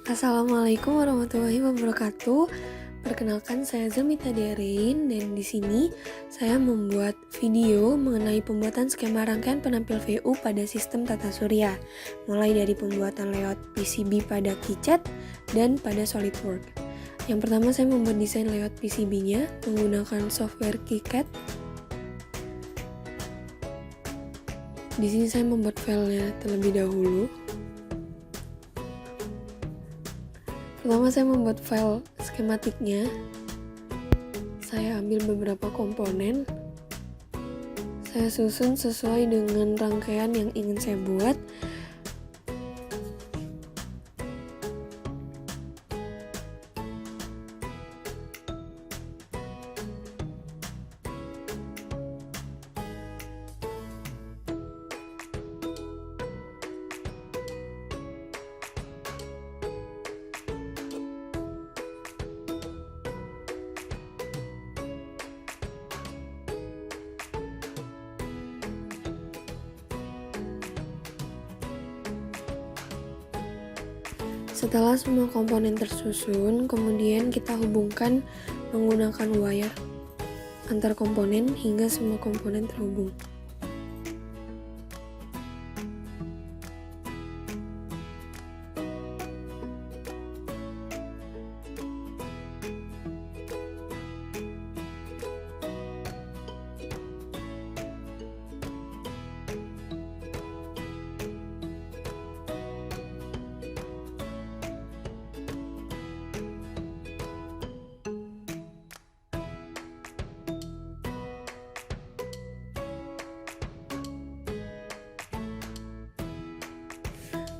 Assalamualaikum warahmatullahi wabarakatuh. Perkenalkan, saya Zamita Derin, dan di sini saya membuat video mengenai pembuatan skema rangkaian penampil VU pada sistem tata surya, mulai dari pembuatan layout PCB pada KiCad dan pada SolidWorks. Yang pertama, saya membuat desain layout PCB-nya menggunakan software KiCad. Di sini saya membuat filenya terlebih dahulu. Pertama, saya membuat file skematiknya. Saya ambil beberapa komponen, saya susun sesuai dengan rangkaian yang ingin saya buat. Setelah semua komponen tersusun, kemudian kita hubungkan menggunakan wire antar komponen hingga semua komponen terhubung.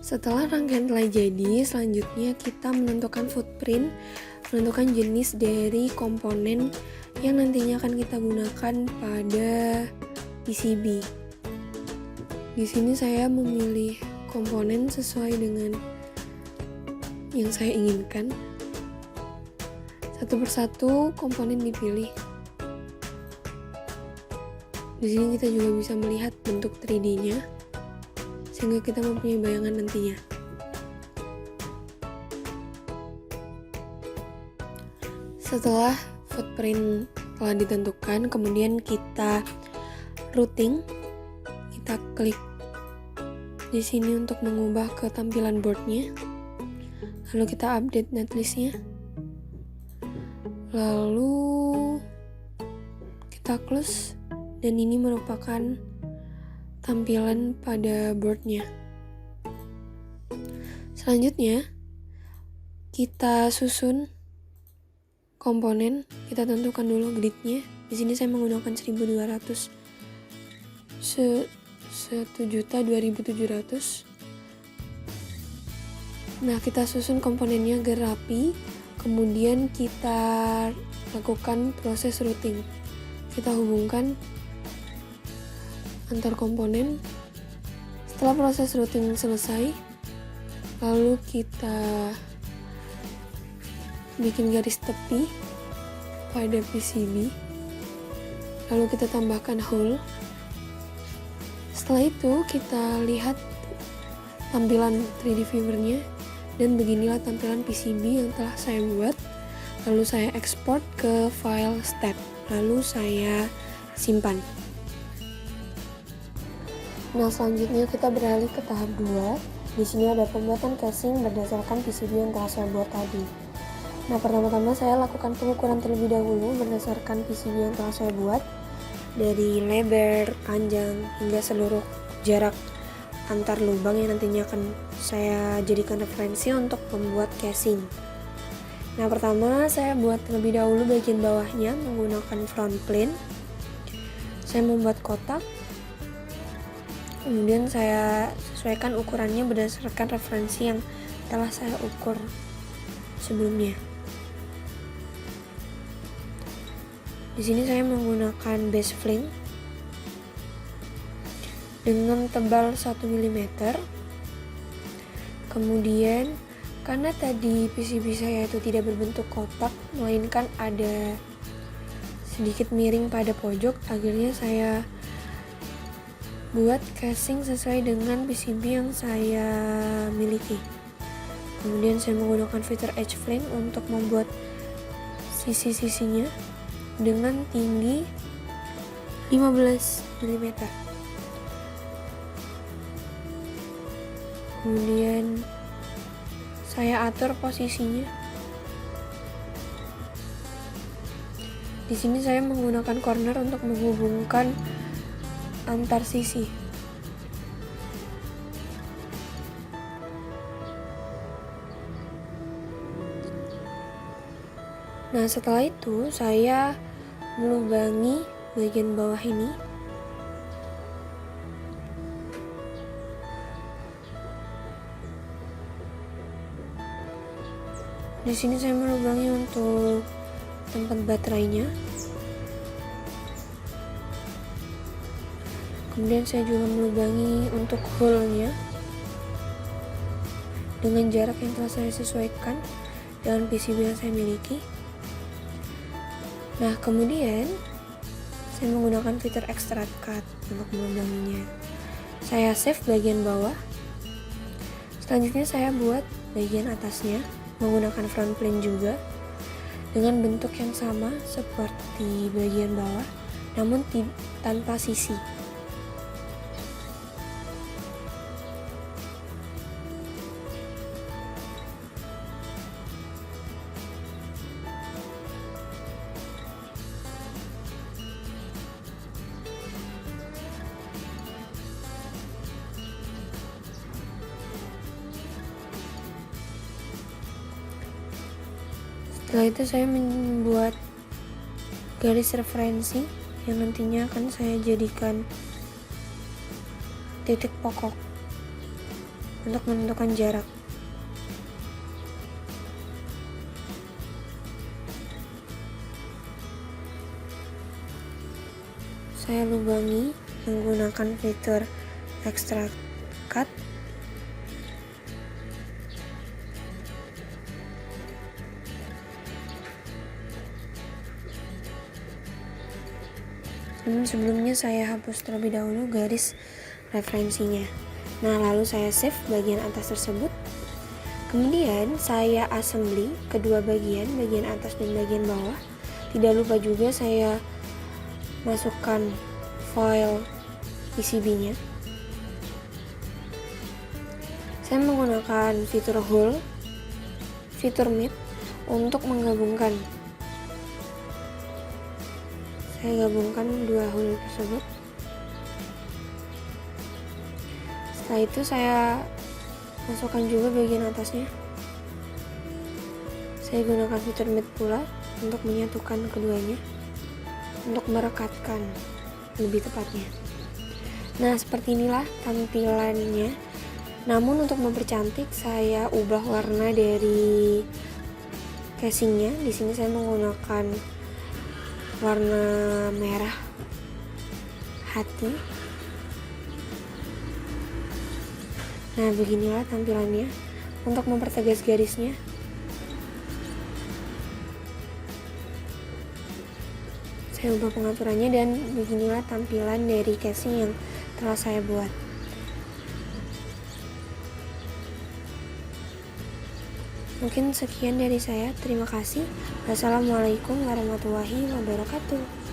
Setelah rangkaian telah jadi, selanjutnya kita menentukan footprint, menentukan jenis dari komponen yang nantinya akan kita gunakan pada PCB. Di sini saya memilih komponen sesuai dengan yang saya inginkan. Satu persatu komponen dipilih. Di sini kita juga bisa melihat bentuk 3D-nya, sehingga kita mempunyai bayangan nantinya. Setelah footprint telah ditentukan, kemudian kita routing, kita klik di sini untuk mengubah ke tampilan boardnya, lalu kita update netlistnya, lalu kita close, dan ini merupakan tampilan pada boardnya. Selanjutnya kita susun komponen, kita tentukan dulu gridnya. Di sini saya menggunakan 1200 1.200.700. Nah, kita susun komponennya agar rapi, kemudian kita lakukan proses routing. Kita hubungkan antar komponen. Setelah proses routing selesai, lalu kita bikin garis tepi pada PCB, lalu kita tambahkan hole. Setelah itu kita lihat tampilan 3D viewernya, dan beginilah tampilan PCB yang telah saya buat. Lalu saya ekspor ke file step, lalu saya simpan. Nah, selanjutnya kita beralih ke tahap 2. Di sini ada pembuatan casing berdasarkan PCB yang telah saya buat tadi. Nah, pertama-tama saya lakukan pengukuran terlebih dahulu berdasarkan PCB yang telah saya buat, dari lebar, panjang, hingga seluruh jarak antar lubang yang nantinya akan saya jadikan referensi untuk membuat casing. Nah, pertama saya buat terlebih dahulu bagian bawahnya menggunakan front plane. Saya membuat kotak, kemudian saya sesuaikan ukurannya berdasarkan referensi yang telah saya ukur sebelumnya. Di sini saya menggunakan base flank dengan tebal 1 mm. Kemudian karena tadi PCB saya itu tidak berbentuk kotak, melainkan ada sedikit miring pada pojok, akhirnya saya buat casing sesuai dengan PCB yang saya miliki. Kemudian saya menggunakan fitur edge flame untuk membuat sisi-sisinya dengan tinggi 15 mm. Kemudian saya atur posisinya. Di sini saya menggunakan corner untuk menghubungkan antar sisi. Nah, setelah itu saya melubangi bagian bawah ini. Di sini saya melubangi untuk tempat baterainya. Kemudian saya juga melubangi untuk hole-nya dengan jarak yang telah saya sesuaikan dengan PCB yang saya miliki. Nah, kemudian saya menggunakan fitur extract cut untuk melubanginya. Saya save bagian bawah. Selanjutnya saya buat bagian atasnya menggunakan front plane juga dengan bentuk yang sama seperti bagian bawah, namun tanpa sisi. Setelah itu saya membuat garis referensi yang nantinya akan saya jadikan titik pokok untuk menentukan jarak. Saya lubangi menggunakan fitur extract cut. Namun sebelumnya saya hapus terlebih dahulu garis referensinya. Nah, lalu saya save bagian atas tersebut. Kemudian saya assembly kedua bagian atas dan bagian bawah. Tidak lupa juga saya masukkan file PCB-nya. Saya menggunakan fitur hole, fitur meet untuk menggabungkan. Saya gabungkan dua hole tersebut. Setelah itu saya masukkan juga bagian atasnya. Saya gunakan fitur meet pula untuk menyatukan keduanya, untuk merekatkan lebih tepatnya. Nah, seperti inilah tampilannya. Namun untuk mempercantik saya ubah warna dari casingnya. Di sini saya menggunakan warna merah hati. Nah, beginilah tampilannya. Untuk mempertegas garisnya, saya ubah pengaturannya dan beginilah tampilan dari casing yang telah saya buat. Mungkin sekian dari saya. Terima kasih. Wassalamualaikum warahmatullahi wabarakatuh.